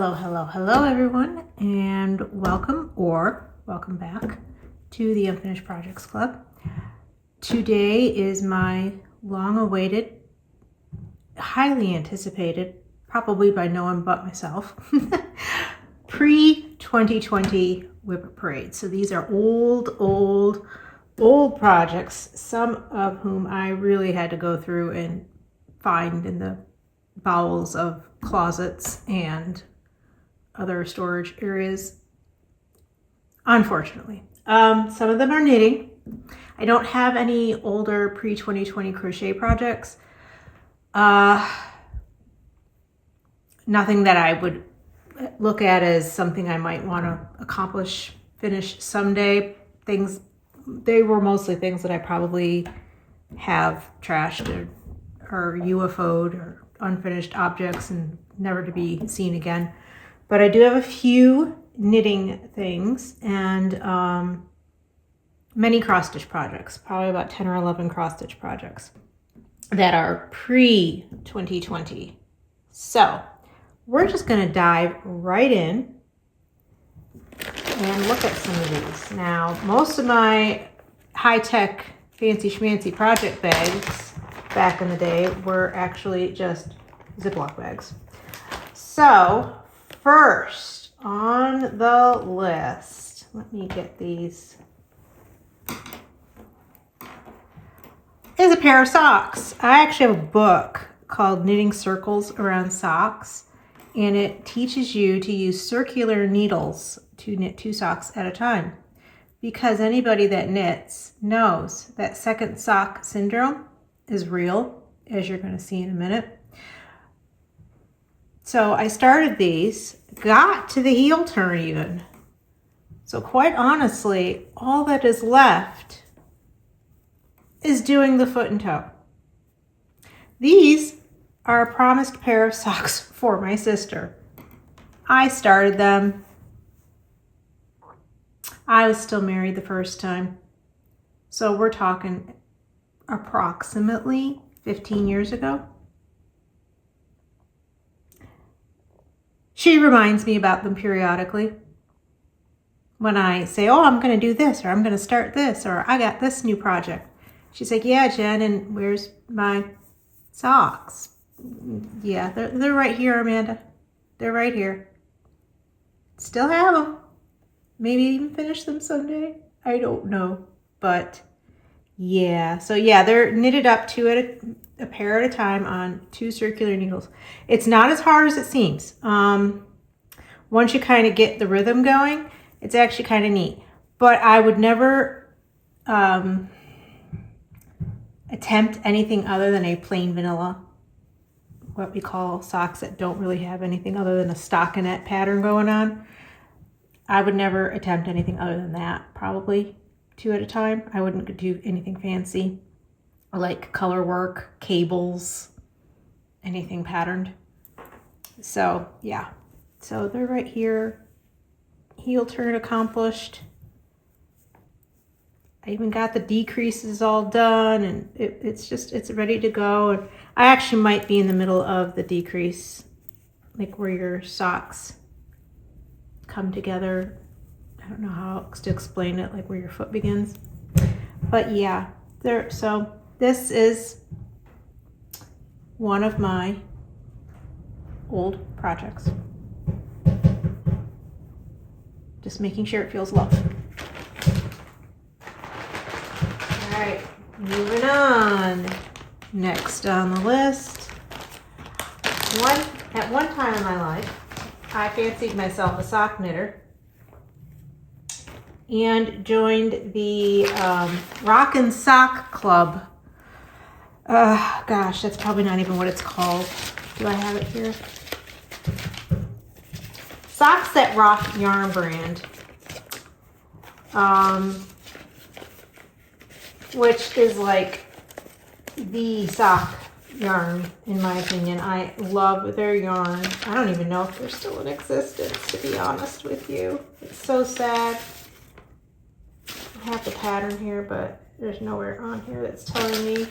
Hello everyone, and welcome back to the Unfinished Projects Club. Today is my long-awaited, highly anticipated, probably by no one but myself, Pre-2020 Whipper Parade. So these are old projects, some of whom I really had to go through and find in the bowels of closets and other storage areas, unfortunately. Some of them are knitting. I don't have any older pre-2020 crochet projects. Nothing that I would look at as something I might want to finish someday. They were mostly things that I probably have trashed or UFO'd or unfinished objects and never to be seen again. But I do have a few knitting things and many cross-stitch projects, probably about 10 or 11 cross-stitch projects that are pre-2020. So we're just going to dive right in and look at some of these. Now, most of my high-tech, fancy schmancy project bags back in the day were actually just Ziploc bags. So first on the list, let me get these, is a pair of socks. I actually have a book called Knitting Circles Around Socks, and it teaches you to use circular needles to knit 2 socks at a time, because anybody that knits knows that second sock syndrome is real, as you're going to see in a minute. So I started these, got to the heel turn even. So quite honestly, all that is left is doing the foot and toe. These are a promised pair of socks for my sister. I started them. I was still married the first time. So we're talking approximately 15 years ago. She reminds me about them periodically. When I say, oh, I'm going to do this, or I'm going to start this, or I got this new project. She's like, yeah, Jen, and where's my socks? Yeah, they're right here, Amanda. They're right here. Still have them. Maybe even finish them someday. I don't know. But yeah, so yeah, they're knitted up a pair at a time on 2 circular needles. It's not as hard as it seems. Once you kind of get the rhythm going, it's actually kind of neat. But I would never attempt anything other than a plain vanilla, what we call socks that don't really have anything other than a stockinette pattern going on. I would never attempt anything other than that, probably 2 at a time. I wouldn't do anything fancy, like color work, cables, anything patterned. So yeah, so they're right here. Heel turn accomplished. I even got the decreases all done, and it's ready to go. And I actually might be in the middle of the decrease, like where your socks come together. I don't know how else to explain it, like where your foot begins. But yeah, so this is one of my old projects. Just making sure it feels love. All right, moving on. Next on the list. At one time in my life, I fancied myself a sock knitter and joined the Rockin' Sock Club. Gosh, that's probably not even what it's called. Do I have it here? Socks That Rock yarn brand, which is like the sock yarn in my opinion. I love their yarn. I don't even know if they're still in existence, to be honest with you. It's so sad. I have the pattern here, but there's nowhere on here that's telling me.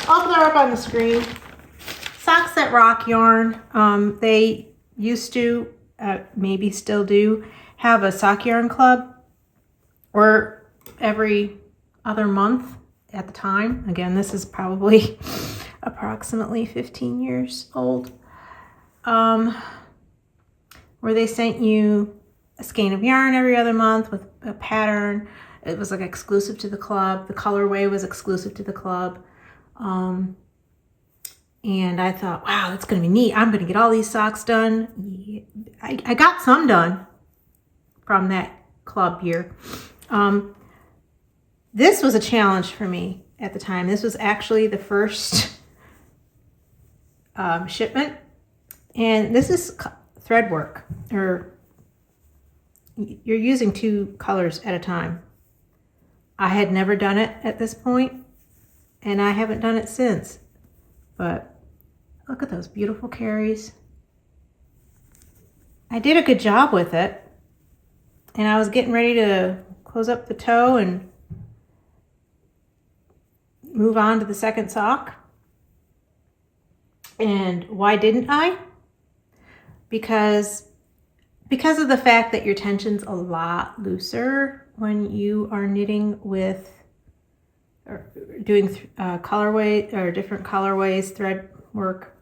I'll put it up on the screen. Socks That Rock yarn. They used to maybe still do have a sock yarn club, or every other month at the time. Again, this is probably approximately 15 years old, where they sent you a skein of yarn every other month with a pattern. It was like exclusive to the club. The colorway was exclusive to the club. And I thought, wow, that's going to be neat. I'm going to get all these socks done. I got some done from that club year. This was a challenge for me at the time. This was actually the first shipment. And this is thread work, or you're using 2 colors at a time. I had never done it at this point, and I haven't done it since. But look at those beautiful carries. I did a good job with it, and I was getting ready to close up the toe and move on to the second sock. And why didn't I? Because of the fact that your tension's a lot looser when you are knitting with or doing colorway or different colorways, thread work,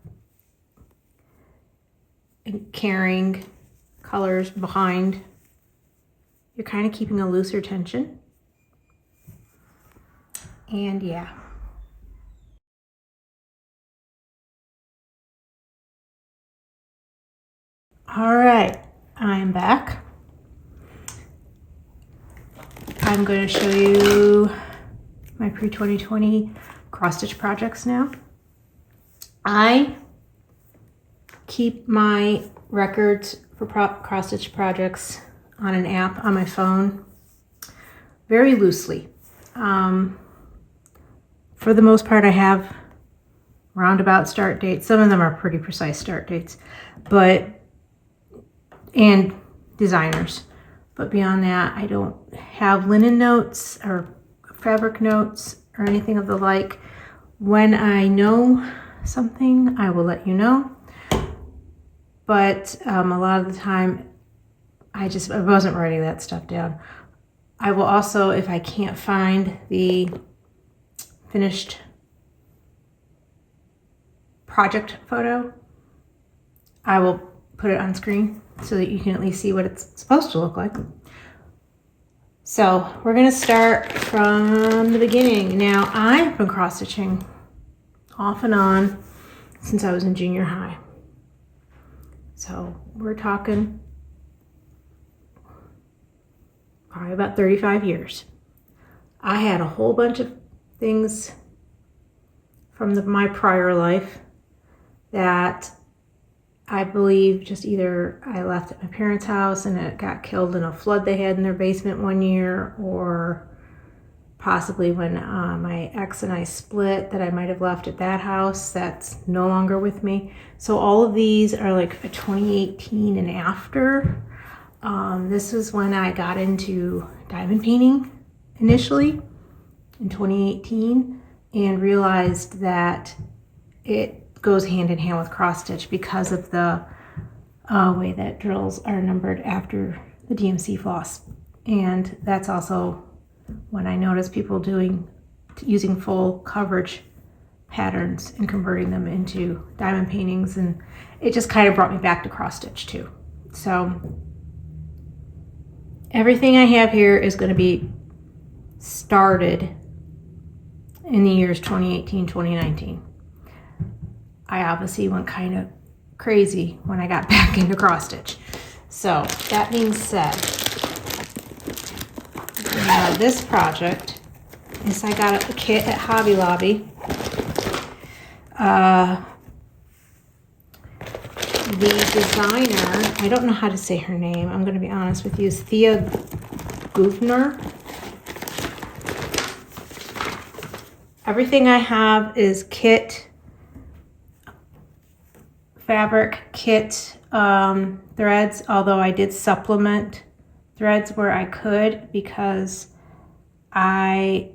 and carrying colors behind. You're kind of keeping a looser tension. And yeah. All right, I'm back. I'm going to show you my pre-2020 cross stitch projects now. I keep my records for cross stitch projects on an app on my phone very loosely. For the most part, I have roundabout start dates. Some of them are pretty precise start dates, and designers. But beyond that, I don't have linen notes or fabric notes or anything of the like. When I know something, I will let you know. But a lot of the time, I wasn't writing that stuff down. I will also, if I can't find the finished project photo, I will put it on screen so that you can at least see what it's supposed to look like. So we're going to start from the beginning. Now, I've been cross stitching off and on since I was in junior high. So we're talking probably about 35 years. I had a whole bunch of things from my prior life that I believe just either I left at my parents' house and it got killed in a flood they had in their basement one year, or possibly when my ex and I split, that I might have left at that house that's no longer with me. So all of these are like a 2018 and after. This was when I got into diamond painting initially in 2018 and realized that it goes hand in hand with cross stitch because of the way that drills are numbered after the DMC floss. And that's also when I noticed people using full coverage patterns and converting them into diamond paintings, and it just kind of brought me back to cross stitch too. So everything I have here is going to be started in the years 2018, 2019. I obviously went kind of crazy when I got back into cross stitch. So that being said, this project is I got a kit at Hobby Lobby. The designer, I don't know how to say her name, I'm going to be honest with you, is Thea Guvner. Everything I have is kit fabric, kit threads, although I did supplement threads where I could because I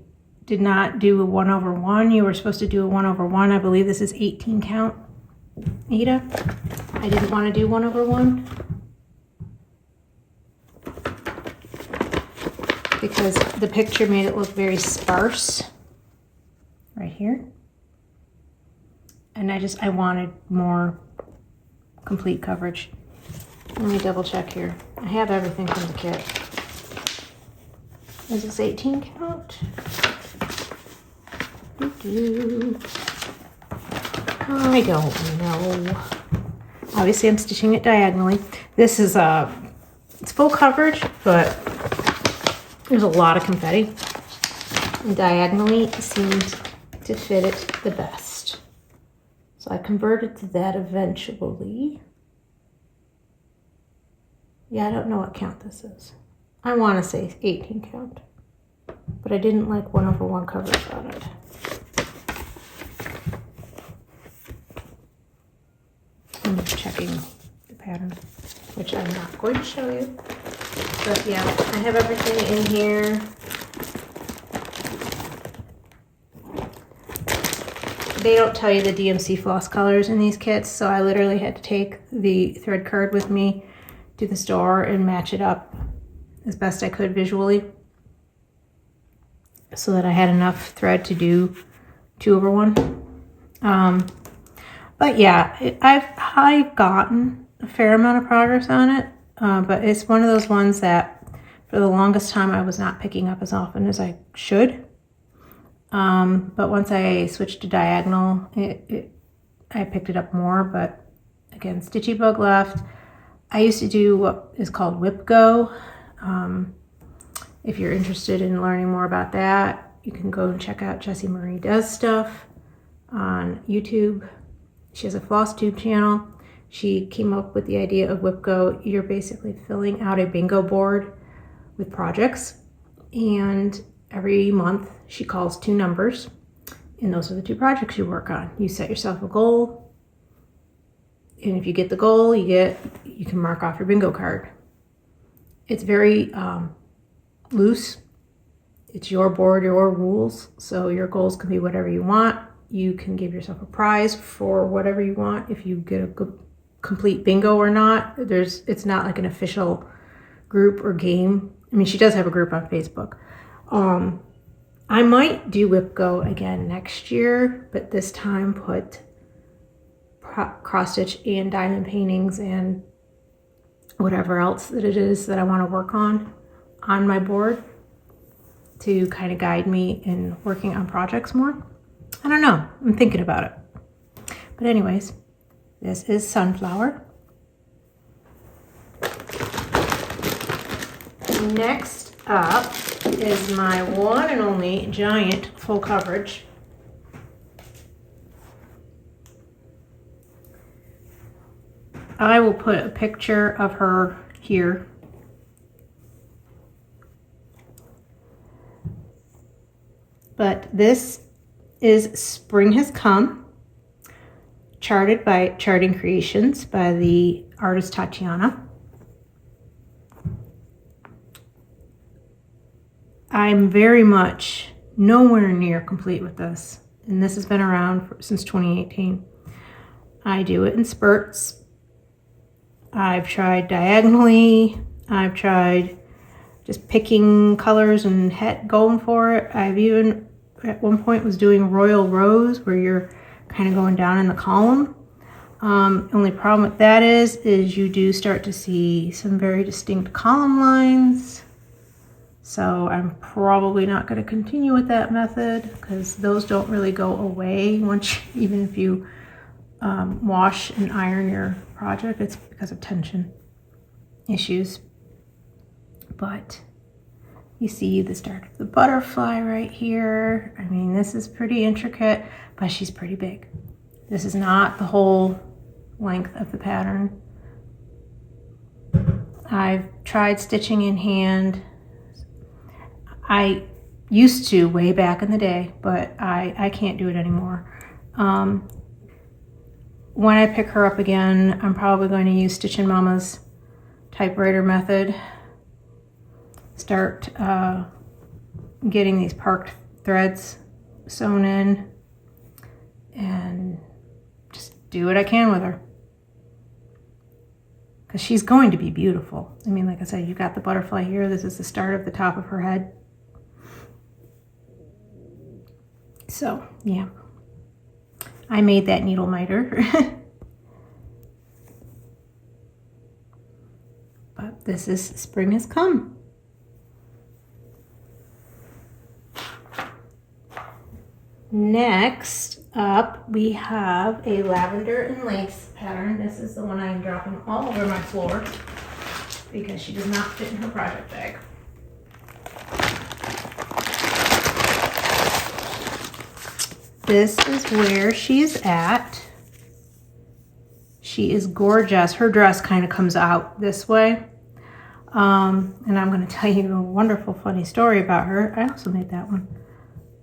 did not do a 1/1. You were supposed to do a 1/1. I believe this is 18 count, Ada. I didn't want to do 1/1. because the picture made it look very sparse right here. And I wanted more complete coverage. Let me double check here. I have everything from the kit. Is this 18 count? I don't know. Obviously I'm stitching it diagonally. This is it's full coverage, but there's a lot of confetti. And diagonally seems to fit it the best. So I converted to that eventually. Yeah, I don't know what count this is. I want to say 18 count, but I didn't like 1/1 coverage on it. I'm checking the pattern, which I'm not going to show you. But yeah, I have everything in here. They don't tell you the DMC floss colors in these kits, so I literally had to take the thread card with me to the store and match it up as best I could visually so that I had enough thread to do 2/1. But yeah, I've gotten a fair amount of progress on it, but it's one of those ones that for the longest time I was not picking up as often as I should. But once I switched to diagonal, I picked it up more, but again, Stitchy Bug left. I used to do what is called Whip Go. If you're interested in learning more about that, you can go and check out Jessie Marie Does Stuff on YouTube. She has a Flosstube channel. She came up with the idea of Whip Go. You're basically filling out a bingo board with projects, and every month she calls 2 numbers, and those are the 2 projects you work on. You set yourself a goal, and if you get the goal, you can mark off your bingo card. It's very loose. It's your board, your rules, so your goals can be whatever you want. You can give yourself a prize for whatever you want if you get a good complete bingo or not. It's not like an official group or game. I mean, she does have a group on Facebook. I might do Whip Go again next year, but this time put cross stitch and diamond paintings and whatever else that it is that I want to work on my board to kind of guide me in working on projects more. I don't know. I'm thinking about it. But anyways, this is Sunflower. Next up is my one and only giant full coverage. I will put a picture of her here. But this is Spring Has Come, charted by Charting Creations by the artist Tatiana. I'm very much nowhere near complete with this, and this has been around since 2018. I do it in spurts. I've tried diagonally. I've tried just picking colors and going for it. I've even at one point was doing Royal Rose, where you're kind of going down in the column. Only problem with that is you do start to see some very distinct column lines. So I'm probably not going to continue with that method because those don't really go away even if you wash and iron your project. It's because of tension issues. But you see the start of the butterfly right here. I mean, this is pretty intricate, but she's pretty big. This is not the whole length of the pattern. I've tried stitching in hand. I used to way back in the day, but I can't do it anymore. When I pick her up again, I'm probably going to use Stitchin' Mama's typewriter method. Start getting these parked threads sewn in and just do what I can with her. because she's going to be beautiful. I mean, like I said, you got the butterfly here. This is the start of the top of her head. So, yeah. I made that needle miter. But this is spring has come. Next up, we have a lavender and lace pattern. This is the one I'm dropping all over my floor because she does not fit in her project bag. This is where she's at. She is gorgeous. Her dress kind of comes out this way. And I'm going to tell you a wonderful, funny story about her. I also made that one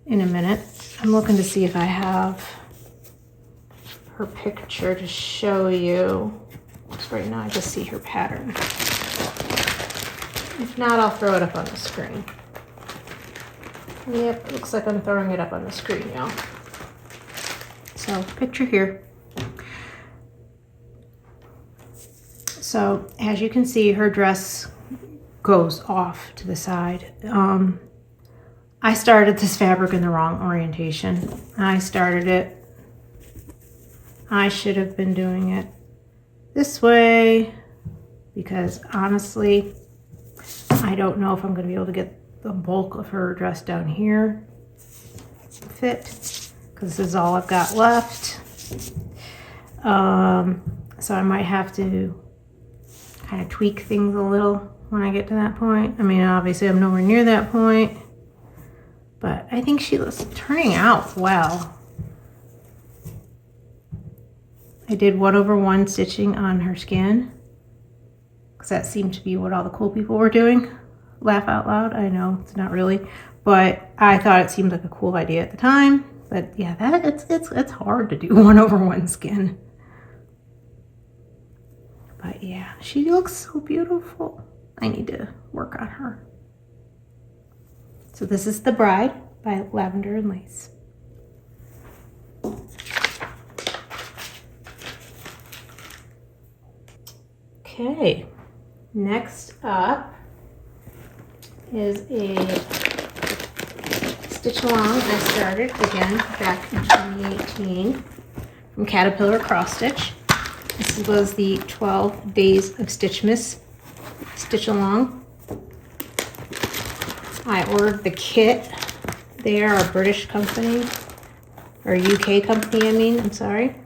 in a minute. I'm looking to see if I have her picture to show you. Because right now I just see her pattern. If not, I'll throw it up on the screen. Yep, looks like I'm throwing it up on the screen, y'all. So, picture here. So, as you can see, her dress goes off to the side. I started this fabric in the wrong orientation. I started it. I should have been doing it this way because honestly, I don't know if I'm going to be able to get the bulk of her dress down here fit because this is all I've got left. So I might have to kind of tweak things a little when I get to that point. I mean, obviously I'm nowhere near that point, but I think she was turning out well. I did 1/1 stitching on her skin because that seemed to be what all the cool people were doing. Laugh out loud. I know it's not really, but I thought it seemed like a cool idea at the time. But yeah, it's hard to do 1/1 skin. But yeah, she looks so beautiful. I need to work on her. So this is The Bride by Lavender and Lace. Okay, next up is a stitch along I started again back in 2018 from Caterpillar Cross Stitch. This was the 12 Days of Stitchmas stitch along. I ordered the kit. They are a British company, or a UK company, I mean, I'm sorry.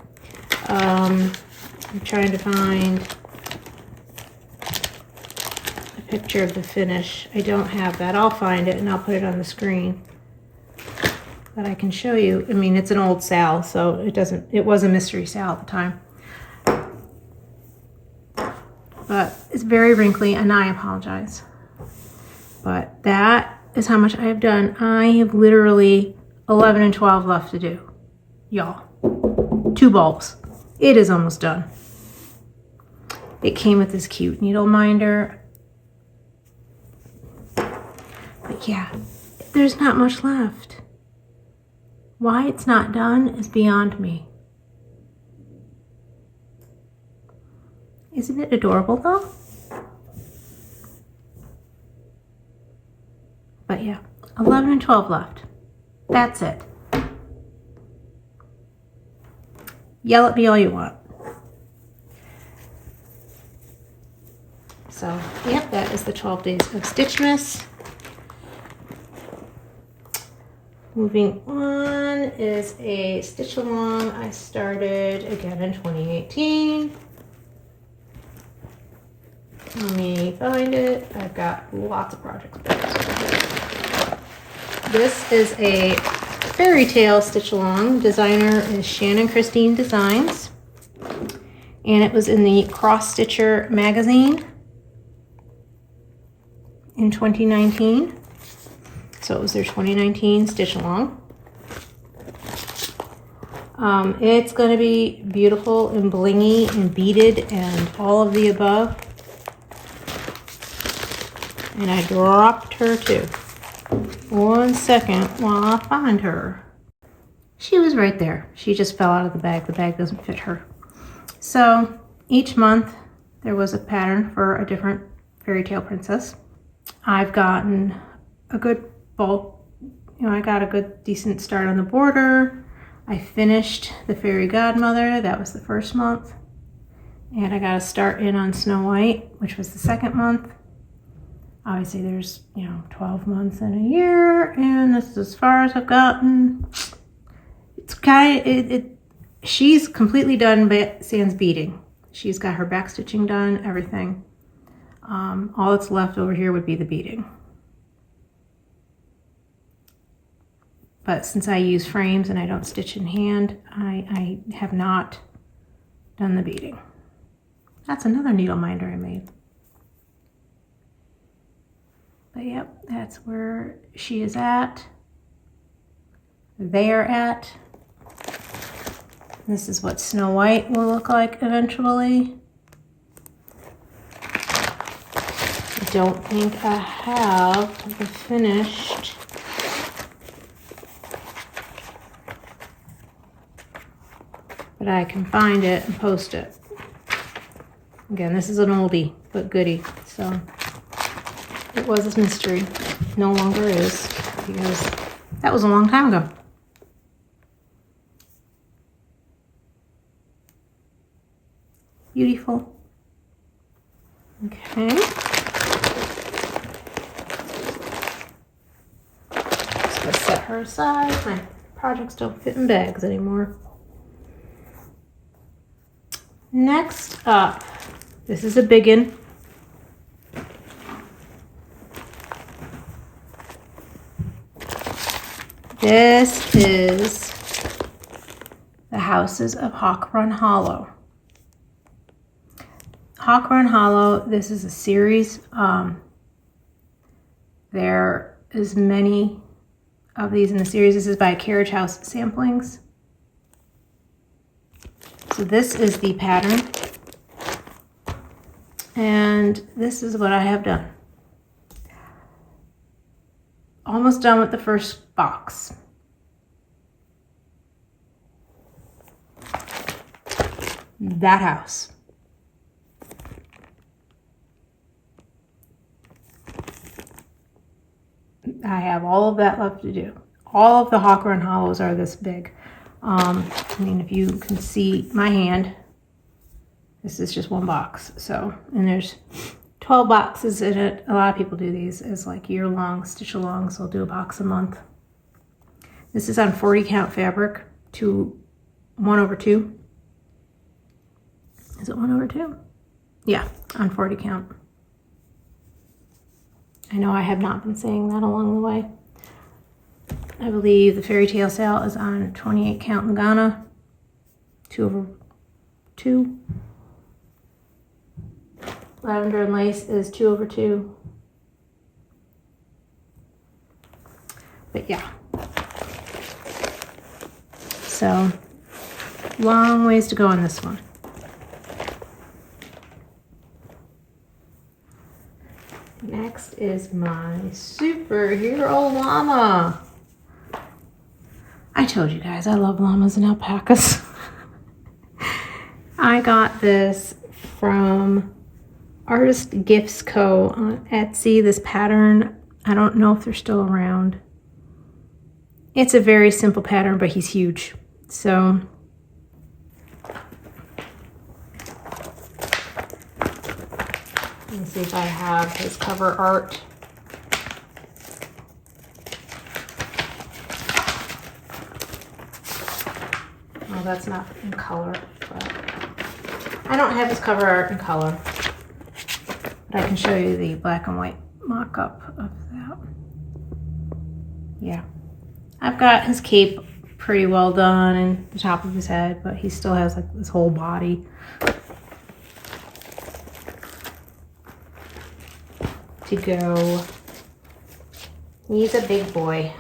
I'm trying to find a picture of the finish. I don't have that. I'll find it and I'll put it on the screen. But I can show you. I mean, it's an old sale, so it was a mystery sale at the time. But it's very wrinkly, and I apologize. But that is how much I have done. I have literally 11 and 12 left to do. Y'all. 2 bulbs. It is almost done. It came with this cute needle minder. But yeah, there's not much left. Why it's not done is beyond me. Isn't it adorable though? But yeah, 11 and 12 left. That's it. Yell at me all you want. So, yep, that is the 12 Days of Stitchmas. Moving on is a stitch along I started again in 2018. Let me find it. I've got lots of projects. This is a fairy tale stitch along. Designer is Shannon Christine Designs. And it was in the Cross Stitcher magazine in 2019. So it was their 2019 stitch along. It's going to be beautiful and blingy and beaded and all of the above. And I dropped her too. 1 second while I find her. She was right there. She just fell out of the bag. The bag doesn't fit her. So each month there was a pattern for a different fairy tale princess. I've gotten a good bulk, I got a good decent start on the border. I finished the fairy godmother, that was the first month. And I got a start in on Snow White, which was the second month. Obviously there's, 12 months in a year, and this is as far as I've gotten. It's she's completely done sans beading. She's got her back stitching done, everything. All that's left over here would be the beading. But since I use frames and I don't stitch in hand, I have not done the beading. That's another needle minder I made. But yep, that's where she is at. They're at. This is what Snow White will look like eventually. I don't think I have the finished. But I can find it and post it. Again, this is an oldie, but goodie. So it was a mystery. No longer is, because that was a long time ago. Beautiful. Okay. Just gonna set her aside. My projects don't fit in bags anymore. Next up, this is a biggin. This is the Houses of Hawk Run Hollow. Hawk Run Hollow, this is a series. There is many of these in the series. This is by Carriage House Samplings. So this is the pattern. And this is what I have done. Almost done with the first box. That house. I have all of that left to do. All of the Hawk Run Hollows are this big. If you can see my hand, this is just one box. So, and there's 12 boxes in it. A lot of people do these as like year-long stitch alongs. They'll do a box a month. This is on 40 count fabric, 1/2. Is it 1/2? Yeah, on 40 count. I know I have not been saying that along the way. I believe the fairy tale sale is on 28 count in Ghana, 2/2. Lavender and lace is 2/2. But yeah. So, long ways to go on this one. Next is my superhero llama. I told you guys I love llamas and alpacas. I got this from Artist Gifts Co. on Etsy. This pattern, I don't know if they're still around. It's a very simple pattern, but he's huge. So let me see if I have his cover art. Oh, that's not in color, but I don't have his cover art in color. But I can show you the black and white mock-up of that. Yeah. I've got his cape pretty well done and the top of his head, but he still has like this whole body. To go. He's a big boy.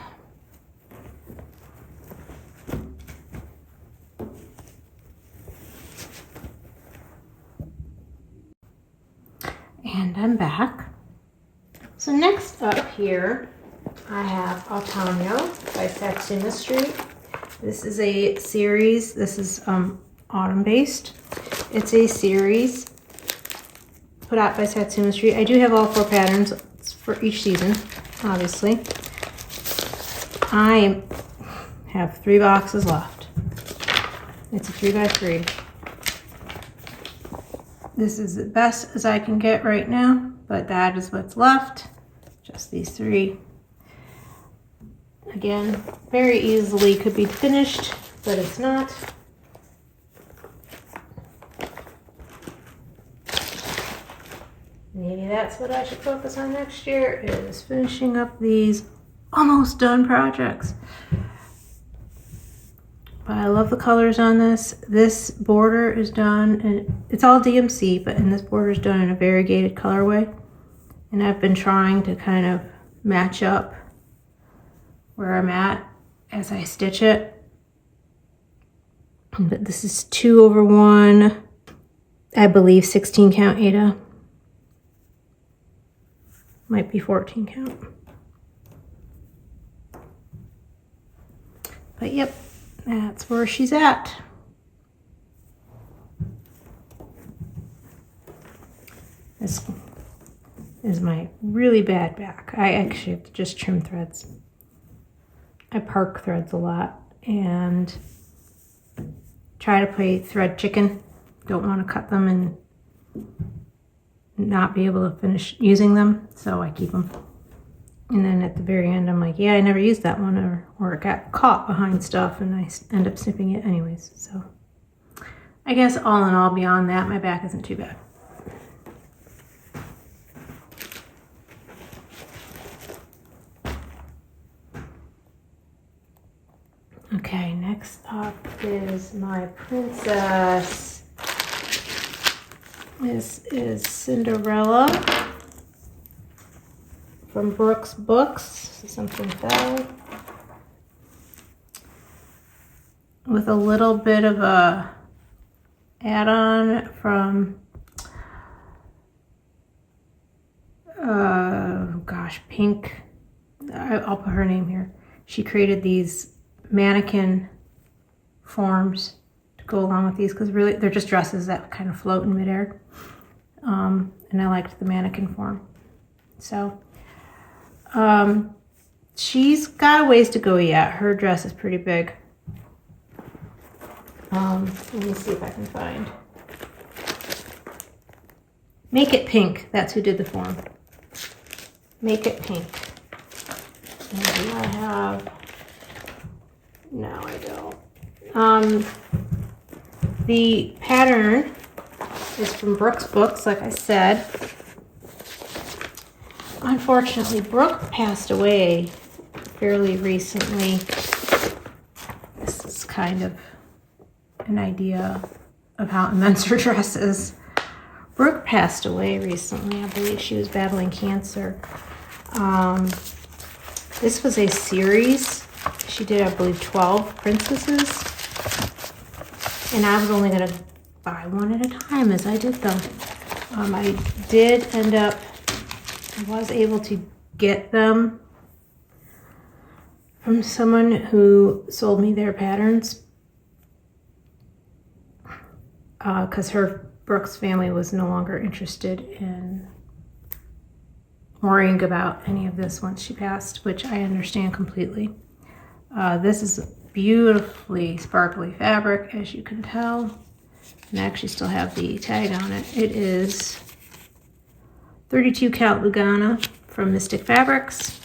And I'm back. So next up here, I have Autumno by Satsuma Street. This is a series. This is autumn based. It's a series put out by Satsuma Street. I do have all 4 patterns for each season, obviously. I have 3 boxes left. It's a 3x3. This is the best as I can get right now, but that is what's left. Just these 3. Again, very easily could be finished, but it's not. Maybe that's what I should focus on next year, is finishing up these almost done projects. But I love the colors on this. This border is done, and it's all DMC, but this border is done in a variegated colorway. And I've been trying to kind of match up where I'm at as I stitch it. But this is 2/1, I believe 16 count Ada. Might be 14 count. But yep, that's where she's at. This is my really bad back. I actually have to just trim threads. I park threads a lot and try to play thread chicken. Don't want to cut them and not be able to finish using them, so I keep them. And then at the very end, I'm like, yeah, I never used that one, or it got caught behind stuff and I end up snipping it anyways. So I guess all in all, beyond that, my back isn't too bad. Okay, next up is my princess. This is Cinderella from Brooks Books. Something fell. With a little bit of a add-on from, Pink. I'll put her name here. She created these mannequin forms to go along with these, because really they're just dresses that kind of float in midair. And I liked the mannequin form. So she's got a ways to go yet. Her dress is pretty big. Let me see if I can find. Make It Pink. That's who did the form. Make It Pink. And do I have... No, I don't. The pattern is from Brooks Books, like I said. Unfortunately, Brooke passed away fairly recently. This is kind of an idea of how immense her dress is. Brooke passed away recently. I believe she was battling cancer. This was a series. She did, I believe, 12 princesses. And I was only going to buy one at a time as I did them. I did end up, I was able to get them from someone who sold me their patterns. Because her Brooks family was no longer interested in worrying about any of this once she passed, which I understand completely. This is beautifully sparkly fabric, as you can tell. And I actually still have the tag on it. It is 32 count Lugana from Mystic Fabrics.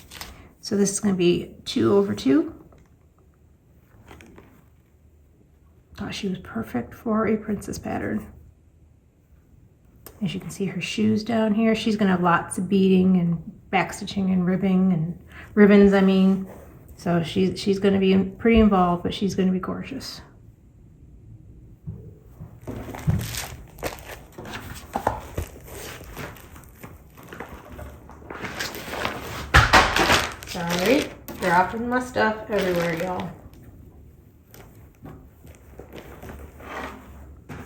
So this is going to be 2/2. Thought she was perfect for a princess pattern. As you can see, her shoes down here. She's going to have lots of beading and backstitching and ribbons, I mean. So she's going to be pretty involved, but she's going to be gorgeous. Sorry, dropping my stuff everywhere, y'all.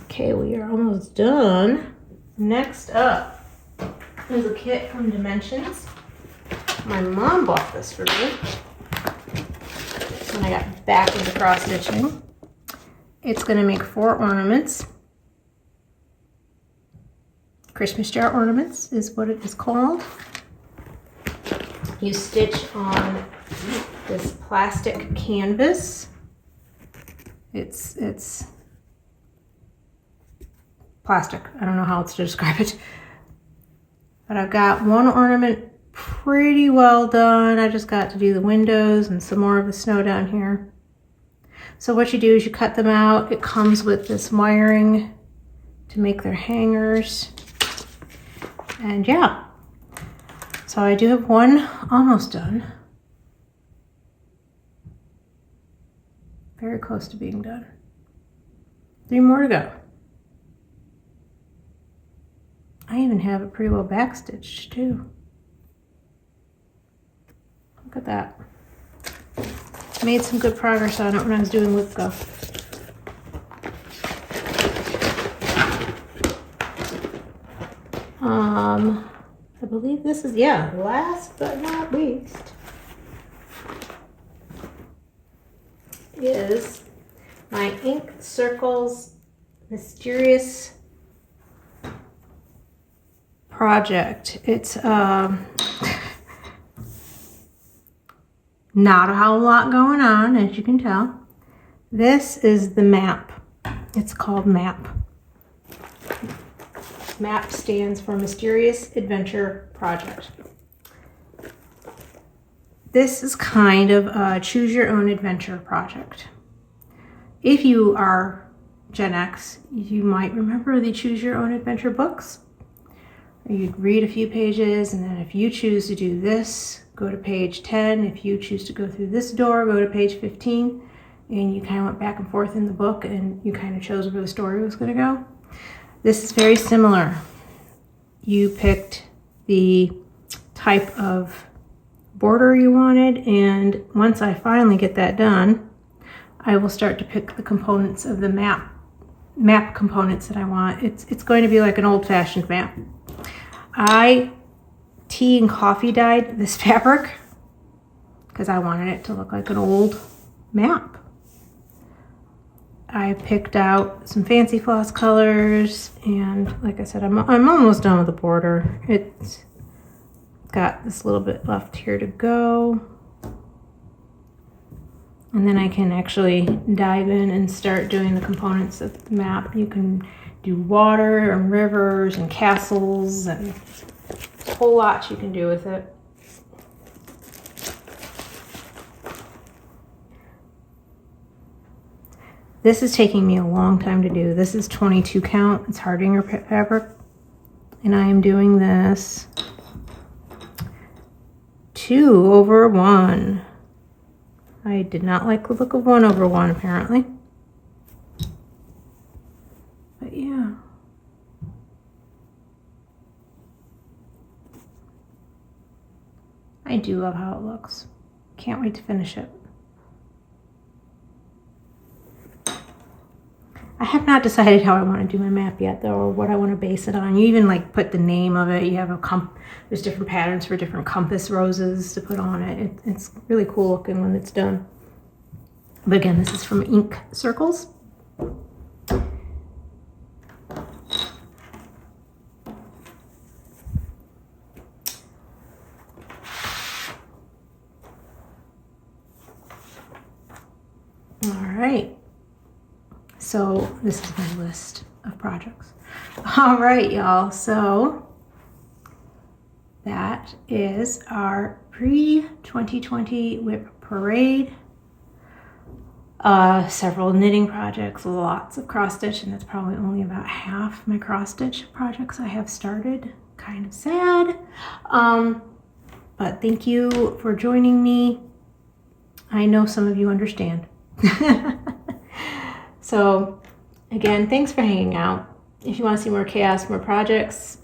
Okay, we are almost done. Next up is a kit from Dimensions. My mom bought this for me when I got back into cross stitching. It's going to make 4 ornaments. Christmas jar ornaments is what it is called. You stitch on this plastic canvas. It's plastic. I don't know how else to describe it. But I've got one ornament pretty well done. I just got to do the windows and some more of the snow down here. So what you do is you cut them out. It comes with this wiring to make their hangers. And yeah, so I do have one almost done. Very close to being done. 3 more to go. I even have it pretty well backstitched too. Look at that. Made some good progress on it when I was doing lip go. I believe this is, yeah, last but not least is my Ink Circles Mysterious project. It's not a whole lot going on, as you can tell. This is the map. It's called MAP. MAP stands for Mysterious Adventure Project. This is kind of a choose your own adventure project. If you are Gen X, you might remember the choose your own adventure books. You'd read a few pages, and then if you choose to do this, go to page 10. If you choose to go through this door, go to page 15. And you kind of went back and forth in the book, and you kind of chose where the story was going to go. This is very similar. You picked the type of border you wanted, and once I finally get that done, I will start to pick the components of the map components that I want. It's going to be like an old-fashioned map. I tea and coffee dyed this fabric because I wanted it to look like an old map. I picked out some fancy floss colors, and like I said, I'm almost done with the border. It's got this little bit left here to go. And then I can actually dive in and start doing the components of the map. You can do water and rivers and castles, and a whole lot you can do with it. This is taking me a long time to do. This is 22 count. It's Hardinger fabric. And I am doing this 2/1. I did not like the look of 1/1 apparently. But yeah. I do love how it looks. Can't wait to finish it. I have not decided how I want to do my map yet, though, or what I want to base it on. You even like put the name of it. You have there's different patterns for different compass roses to put on it. It's really cool looking when it's done. But again, this is from Ink Circles. All right. So this is my list of projects. All right, y'all. So that is our pre-2020 whip parade. Several knitting projects, lots of cross stitch, and that's probably only about half my cross stitch projects I have started. Kind of sad. But thank you for joining me. I know some of you understand. So again, thanks for hanging out. If you want to see more chaos, more projects,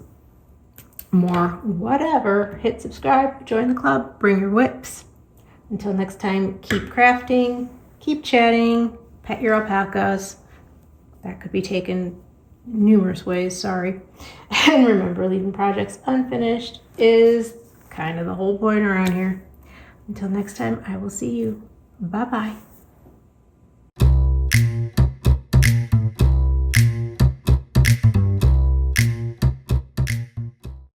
more whatever, hit subscribe, join the club, bring your whips. Until next time, keep crafting, keep chatting, pet your alpacas. That could be taken numerous ways, sorry. And remember, leaving projects unfinished is kind of the whole point around here. Until next time, I will see you. Bye-bye.